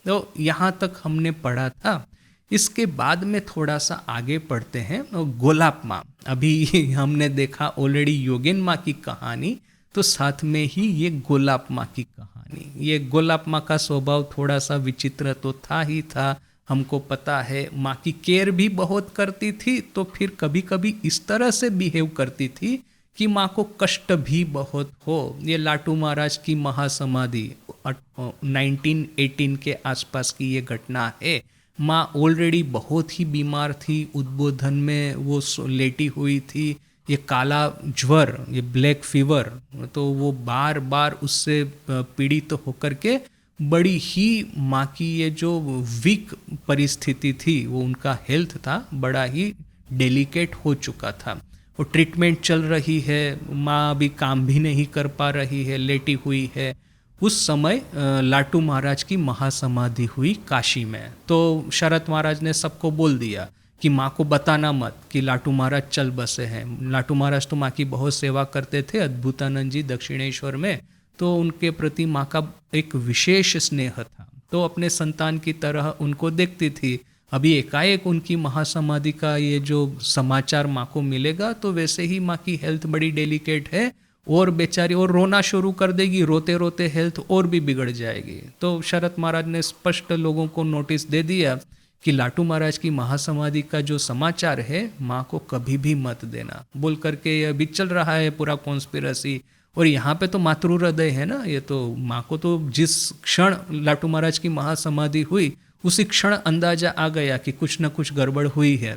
तो यहाँ तक हमने पढ़ा था। इसके बाद में थोड़ा सा आगे पढ़ते हैं। गोलाप माँ, अभी हमने देखा ऑलरेडी योगेन माँ की कहानी, तो साथ में ही ये गोलाप माँ की कहानी। ये गोलाप माँ का स्वभाव थोड़ा सा विचित्र तो था ही था, हमको पता है। माँ की केयर भी बहुत करती थी, तो फिर कभी कभी इस तरह से बिहेव करती थी कि माँ को कष्ट भी बहुत हो। ये लाटू महाराज की महासमाधि 1918 के आसपास की ये घटना है। माँ ऑलरेडी बहुत ही बीमार थी, उद्बोधन में वो लेटी हुई थी। ये काला ज्वर, ये ब्लैक फीवर, तो वो बार बार उससे पीड़ित होकर के बड़ी ही माँ की ये जो वीक परिस्थिति थी, वो उनका हेल्थ था बड़ा ही डेलिकेट हो चुका था। वो ट्रीटमेंट चल रही है, माँ अभी काम भी नहीं कर पा रही है, लेटी हुई है। उस समय लाटू महाराज की महासमाधि हुई काशी में। तो शरत महाराज ने सबको बोल दिया कि माँ को बताना मत कि लाटू महाराज चल बसे हैं। लाटू महाराज तो माँ की बहुत सेवा करते थे, अद्भुतानंद जी दक्षिणेश्वर में, तो उनके प्रति माँ का एक विशेष स्नेह था, तो अपने संतान की तरह उनको देखती थी। अभी एकाएक उनकी महासमाधि का ये जो समाचार माँ को मिलेगा, तो वैसे ही माँ की हेल्थ बड़ी डेलिकेट है और बेचारी और रोना शुरू कर देगी, रोते रोते हेल्थ और भी बिगड़ जाएगी। तो शरत महाराज ने स्पष्ट लोगों को नोटिस दे दिया कि लाटू महाराज की महासमाधि का जो समाचार है माँ को कभी भी मत देना, बोल करके ये अभी चल रहा है पूरा कॉन्स्पिरसी। और यहाँ पे तो मातृ हृदय है ना, ये तो माँ को तो जिस क्षण लाटू महाराज की महासमाधि हुई उसी क्षण अंदाजा आ गया कि कुछ न कुछ गड़बड़ हुई है।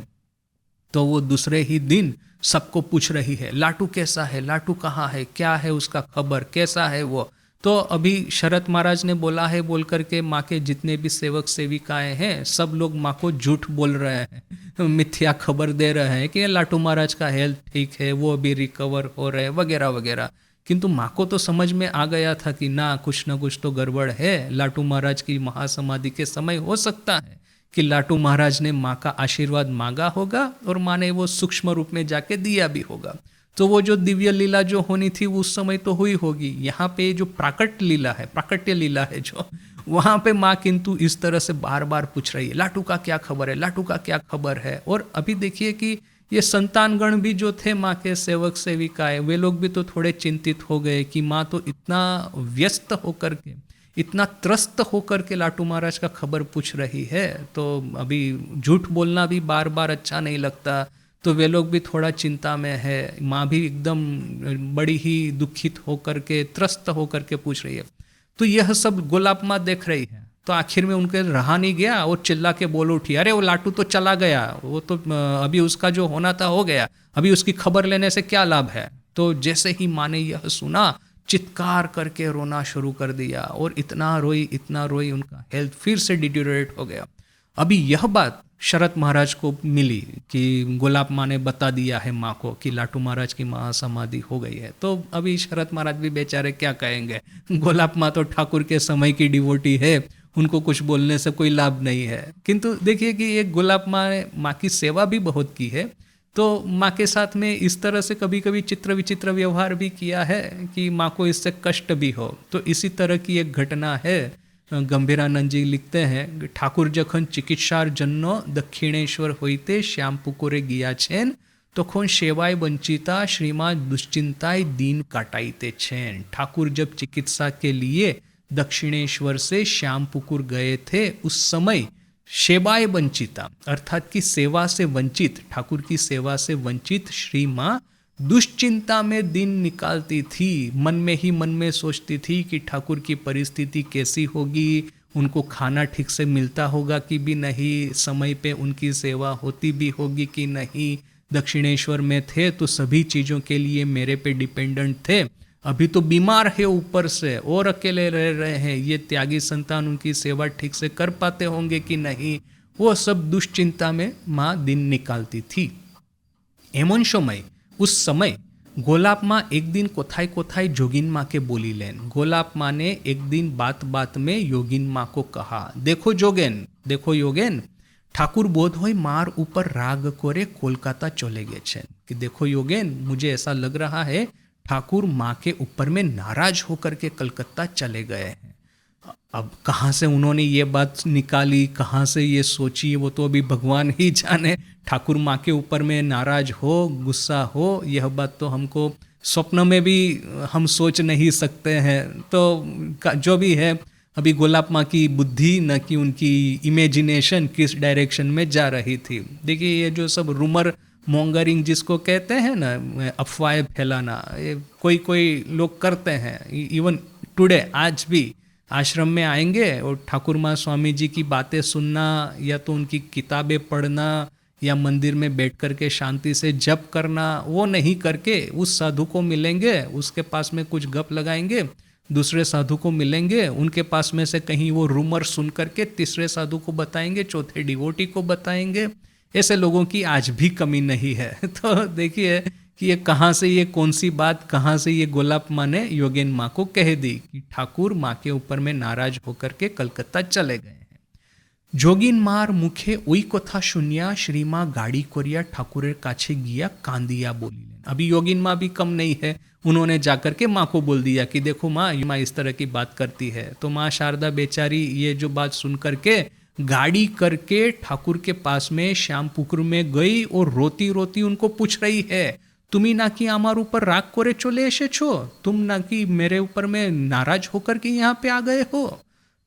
तो वो दूसरे ही दिन सबको पूछ रही है, लाटू कैसा है, लाटू कहाँ है, क्या है उसका खबर, कैसा है वो। तो अभी शरत महाराज ने बोला है बोल करके माँ के जितने भी सेवक सेविकाएं हैं सब लोग माँ को झूठ बोल रहे हैं, मिथ्या खबर दे रहे हैं कि लाटू महाराज का हेल्थ ठीक है, वो अभी रिकवर हो रहे हैं वगैरह वगैरह। किंतु माँ को तो समझ में आ गया था कि ना कुछ तो गड़बड़ है। लाटू महाराज की महासमाधि के समय हो सकता है कि लाटू महाराज ने माँ का आशीर्वाद मांगा होगा और माँ ने वो सूक्ष्म रूप में जाके दिया भी होगा। तो वो जो दिव्य लीला जो होनी थी उस समय तो हुई होगी। यहाँ पे जो प्राकट्य लीला है जो, वहाँ पे माँ किंतु इस तरह से बार बार पूछ रही है, लाटू का क्या खबर है, लाटू का क्या खबर है। और अभी देखिए कि ये संतानगण भी जो थे माँ के सेवक सेविकाएं, वे लोग भी तो थोड़े चिंतित हो गए कि माँ तो इतना व्यस्त होकर के, इतना त्रस्त होकर के लाटू महाराज का खबर पूछ रही है, तो अभी झूठ बोलना भी बार बार अच्छा नहीं लगता। तो वे लोग भी थोड़ा चिंता में है। माँ भी एकदम बड़ी ही दुखित होकर के, त्रस्त होकर के पूछ रही है। तो यह सब गोलाप माँ देख रही है। तो आखिर में उनके रहा नहीं गया और चिल्ला के बोल उठी, अरे वो लाटू तो चला गया, वो तो अभी उसका जो होना था हो गया, अभी उसकी खबर लेने से क्या लाभ है। तो जैसे ही माँ ने यह सुना, चित्कार करके रोना शुरू कर दिया और इतना रोई, उनका हेल्थ फिर से डिटेरियोरेट हो गया। अभी यह बात शरत महाराज को मिली कि गोलाप माँ ने बता दिया है माँ को कि लाटू महाराज की महासमाधि हो गई है। तो अभी शरत महाराज भी बेचारे क्या कहेंगे, गोलाप माँ तो ठाकुर के समय की डिवोटी है, उनको कुछ बोलने से कोई लाभ नहीं है। किंतु देखिए कि एक गोलाप माँ ने माँ की सेवा भी बहुत की है, तो माँ के साथ में इस तरह से कभी कभी चित्र विचित्र व्यवहार भी किया है कि माँ को इससे कष्ट भी हो। तो इसी तरह की एक घटना है। गंभीरानंद जी लिखते हैं, ठाकुर जखन चिकित्सार जन्य दक्षिणेश्वर होते श्याम पुकुरे गियाछेन तखन सेवाय वंचिता श्रीमान दुश्चिंताय दीन काटाइते छेन। ठाकुर जब चिकित्सा के लिए दक्षिणेश्वर से श्याम पुकुर गए थे, उस समय सेवाय वंचिता अर्थात की सेवा से वंचित, ठाकुर की सेवा से वंचित श्री माँ दुश्चिंता में दिन निकालती थी। मन में ही मन में सोचती थी कि ठाकुर की परिस्थिति कैसी होगी, उनको खाना ठीक से मिलता होगा कि भी नहीं, समय पे उनकी सेवा होती भी होगी कि नहीं। दक्षिणेश्वर में थे तो सभी चीज़ों के लिए मेरे पे डिपेंडेंट थे, अभी तो बीमार है ऊपर से और अकेले रह रहे हैं, ये त्यागी संतान उनकी सेवा ठीक से कर पाते होंगे कि नहीं। वो सब दुश्चिंता में माँ दिन निकालती थी। एमन समय उस समय गोलाप माँ एक दिन कोथाई कोथाई जोगिन माँ के बोली लेन। गोलाप माँ ने एक दिन बात बात में योगिन माँ को कहा, देखो जोगेन, देखो योगेन, ठाकुर बोध हो मार ऊपर राग करे कोलकाता चले गए छे। कि देखो योगेन, मुझे ऐसा लग रहा है ठाकुर माँ के ऊपर में नाराज होकर के कलकत्ता चले गए हैं। अब कहाँ से उन्होंने ये बात निकाली, कहाँ से ये सोची, वो तो अभी भगवान ही जाने। ठाकुर माँ के ऊपर में नाराज हो, गुस्सा हो, यह बात तो हमको स्वप्न में भी हम सोच नहीं सकते हैं। तो जो भी है, अभी गोलाब माँ की बुद्धि न कि उनकी इमेजिनेशन किस डायरेक्शन में जा रही थी। देखिए ये जो सब रूमर मॉन्गरिंग जिसको कहते हैं ना, अफवाहें फैलाना, ये कोई कोई लोग करते हैं। इवन टुडे, आज भी आश्रम में आएंगे और ठाकुर माँ स्वामी जी की बातें सुनना, या तो उनकी किताबें पढ़ना, या मंदिर में बैठ कर के शांति से जप करना, वो नहीं करके उस साधु को मिलेंगे, उसके पास में कुछ गप लगाएंगे, दूसरे साधु को मिलेंगे, उनके पास में से कहीं वो रूमर सुन करके तीसरे साधु को बताएंगे, चौथे डिवोटी को बताएंगे। ऐसे लोगों की आज भी कमी नहीं है। तो देखिए कि ये कहाँ से, ये कौन सी बात कहाँ से ये गोलाब माँ ने योगेन माँ को कह दी कि ठाकुर माँ के ऊपर में नाराज होकर के कलकत्ता चले गए हैं। जोगिन मार मुखे ओई कथा शुन्या श्रीमा गाड़ी कोरिया ठाकुरेर काछे गिया कांदिया बोलिलेन। अभी योगिन माँ भी कम नहीं है, उन्होंने जाकर के माँ को बोल दिया कि देखो माँ, ये माँ इस तरह की बात करती है। तो माँ शारदा बेचारी ये जो बात सुन करके गाड़ी करके ठाकुर के पास में श्याम पुकुर में गई और रोती रोती उनको पूछ रही है, तुमी ना कि आमार ऊपर राग करे चले एसेछो, तुम ना कि मेरे ऊपर में नाराज होकर के यहाँ पे आ गए हो।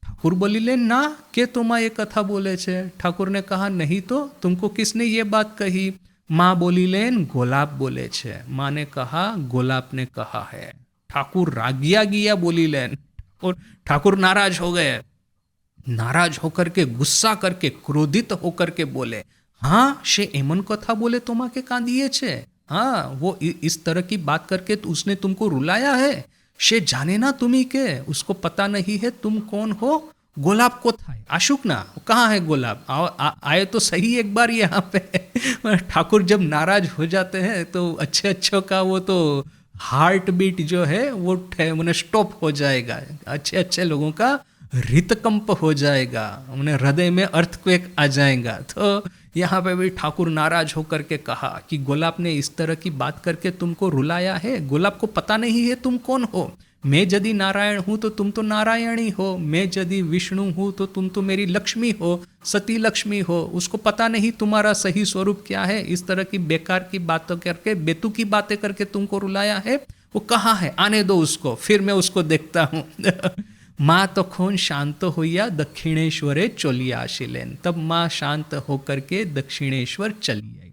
ठाकुर बोलिलेन ना के तुमा ये कथा बोले छे। ठाकुर ने कहा नहीं तो, तुमको किसने ये बात कही। माँ बोलिलेन गोलाब बोले छे। माँ ने कहा गोलाब ने कहा है। ठाकुर रागिया गिया बोलिलेन, और ठाकुर नाराज हो गए। नाराज होकर के, गुस्सा करके, क्रोधित होकर के बोले, हाँ शे एमन कथा बोले तुमा के कांदिए छे। हाँ, वो इस तरह की बात करके तो उसने तुमको रुलाया है। शे जाने ना तुम्ही के, उसको पता नहीं है तुम कौन हो। गोलाब को था आशुक ना, कहाँ है गोलाब, आए तो सही एक बार यहाँ पे। ठाकुर जब नाराज हो जाते हैं तो अच्छे अच्छों का वो तो हार्ट बीट जो है वो मैंने स्टॉप हो जाएगा, अच्छे अच्छे लोगों का हृतकंप हो जाएगा, उन्हें हृदय में अर्थक्वेक आ जाएगा। तो यहाँ पे भी ठाकुर नाराज होकर के कहा कि गोलाब ने इस तरह की बात करके तुमको रुलाया है। गोलाब को पता नहीं है तुम कौन हो। मैं यदि नारायण हूँ तो तुम तो नारायणी हो, मैं यदि विष्णु हूँ तो तुम तो मेरी लक्ष्मी हो, सती लक्ष्मी हो। उसको पता नहीं तुम्हारा सही स्वरूप क्या है। इस तरह की बेकार की बातों करके, बेतु की बातें करके तुमको रुलाया है। वो कहाँ है, आने दो उसको, फिर मैं उसको देखता हूँ। माँ तखन शांत होइया दक्षिणेश्वरे चलिया आसिलेन। तब माँ शांत होकर के दक्षिणेश्वर चली आई।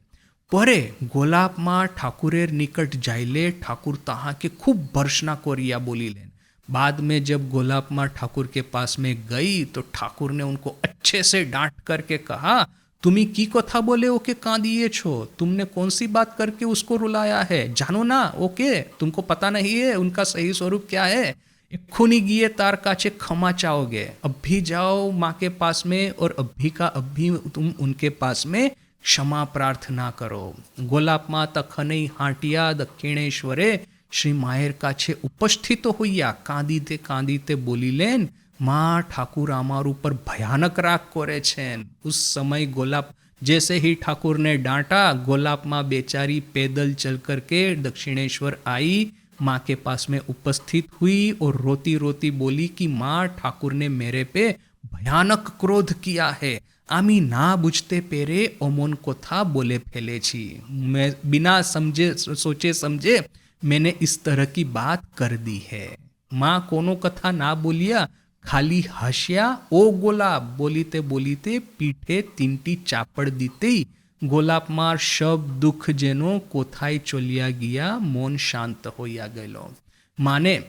परे गोलाब माँ ठाकुरेर निकट जाइले ठाकुर ताहा के खूब भर्सना कोरिया बोलिलेन। बाद में जब गोलाब माँ ठाकुर के पास में गई तो ठाकुर ने उनको अच्छे से डांट करके कहा, तुम्ही की कथा बोले ओके कांदिए छो, तुमने कौन सी बात करके उसको रुलाया है, जानो ना ओके, तुमको पता नहीं है उनका सही स्वरूप क्या है। खूनी गिए तार काचे क्षमा चाहोगे, अब भी जाओ माँ के पास में और अभी का अभी तुम उनके पास में क्षमा प्रार्थना करो। गोलाब माँ तखनई हाटिया दक्षिणेश्वरे श्री मायर काछे उपस्थित होइया कांदीते बोलिलेन, माँ ठाकुर आमार ऊपर भयानक राग करे छेन। उस समय गोलाब, जैसे ही ठाकुर ने डांटा, गोलाब माँ बेचारी पैदल चल करके दक्षिणेश्वर आई, माँ के पास में उपस्थित हुई और रोती रोती बोली कि माँ ठाकुर ने मेरे पे भयानक क्रोध किया है, आमी ना बुझते पेरे ओमन कोथा बोले फैले छी। मैं बिना समझे सोचे समझे मैंने इस तरह की बात कर दी है। माँ कोनो कथा ना बोलिया, खाली हास्या ओ गोलाब बोलीते बोलीते पीठे तीनटी चापड़ दीते गोलाब मार सब दुख जेनो कोथाई चलिया गया, मन शांत होया गलो। माँ ने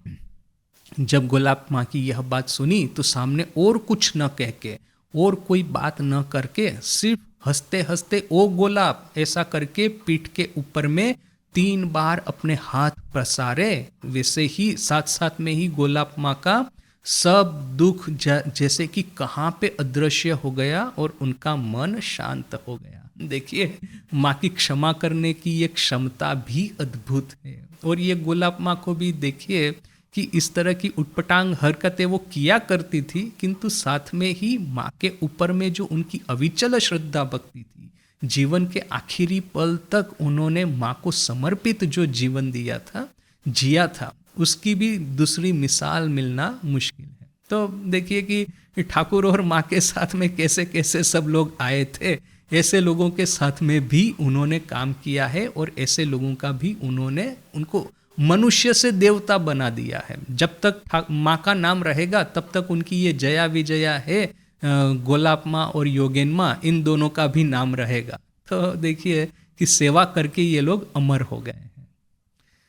जब गोलाब माँ की यह बात सुनी तो सामने और कुछ न कह के और कोई बात न करके सिर्फ हंसते हंसते ओ गोलाब ऐसा करके पीठ के ऊपर में 3 बार अपने हाथ प्रसारे। वैसे ही साथ साथ में ही गोलाब माँ का सब दुख जैसे कि कहाँ पे अदृश्य हो गया और उनका मन शांत हो गया। देखिए माँ की क्षमा करने की ये क्षमता भी अद्भुत है। और ये गोलाब माँ को भी देखिए कि इस तरह की उटपटांग हरकतें वो किया करती थी, किंतु साथ में ही माँ के ऊपर में जो उनकी अविचल श्रद्धा भक्ति थी, जीवन के आखिरी पल तक उन्होंने माँ को समर्पित जो जीवन दिया था, जिया था, उसकी भी दूसरी मिसाल मिलना मुश्किल है। तो देखिए कि ठाकुर और माँ के साथ में कैसे कैसे सब लोग आए थे, ऐसे लोगों के साथ में भी उन्होंने काम किया है और ऐसे लोगों का भी उन्होंने उनको मनुष्य से देवता बना दिया है। जब तक माँ का नाम रहेगा तब तक उनकी ये जया विजया है, गोलाब माँ और योगेन माँ, इन दोनों का भी नाम रहेगा। तो देखिए कि सेवा करके ये लोग अमर हो गए।